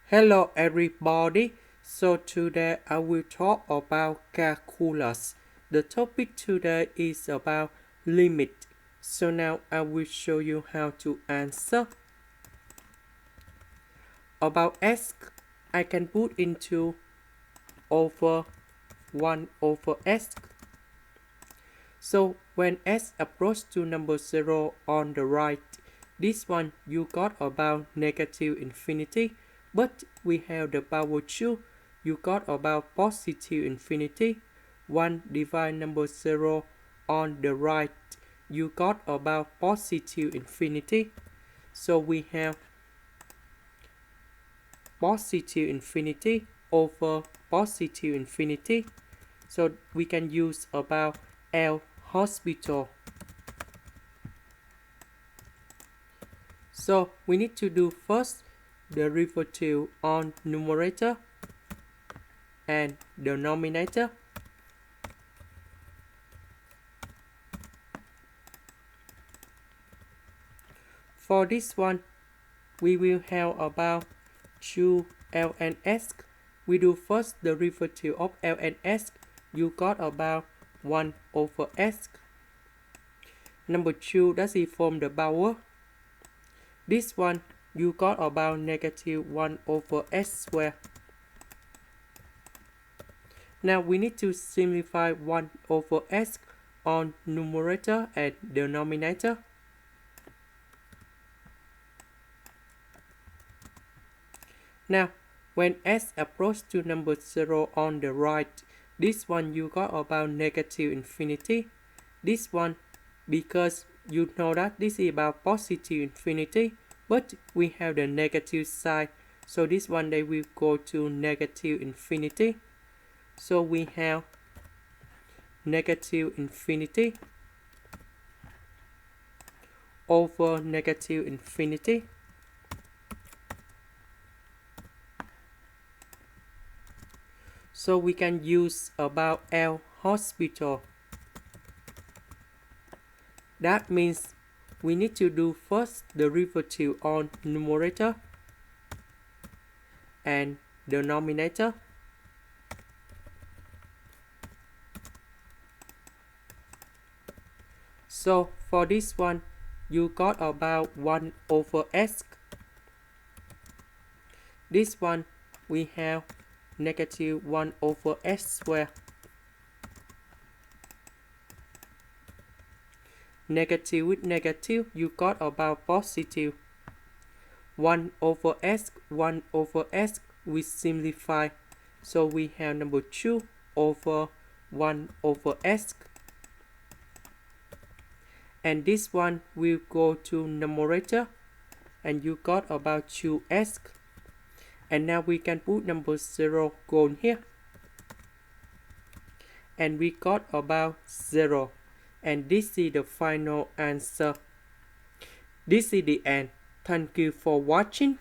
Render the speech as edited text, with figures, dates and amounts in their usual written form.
Hello everybody. So today I will talk about calculus. The topic today is about limit. So now I will show you how to answer. About s, I can put into over 1 over s. So when s approach to number 0 on the right, this one you got about negative infinity. But we have the power 2, you got about positive infinity. 1 divide number 0 on the right, you got about positive infinity. So we have positive infinity over positive infinity. So we can use about L'Hospital. So we need to do first derivative on numerator and denominator. For this one, we will have about 2 ln s. We do first derivative of ln s. You got about 1 over s. Number 2, that's it from the power. This one, you got about negative 1 over s squared. Now we need to simplify 1 over s on numerator and denominator. Now, when s approach to number 0 on the right, this one you got about negative infinity. This one, because you know that this is about positive infinity, but we have the negative side. So this one they will go to negative infinity. So we have negative infinity over negative infinity. So we can use about L'Hospital. That means we need to do first derivative on numerator and denominator. So for this one, you got about 1 over s. This one, we have negative 1 over s squared. Negative with negative, you got about positive. 1 over s, 1 over s, we simplify. So we have number 2 over 1 over s. And this one will go to numerator. And you got about 2s. And now we can put number 0 gone here. And we got about 0. And this is the final answer. This is the end. Thank you for watching.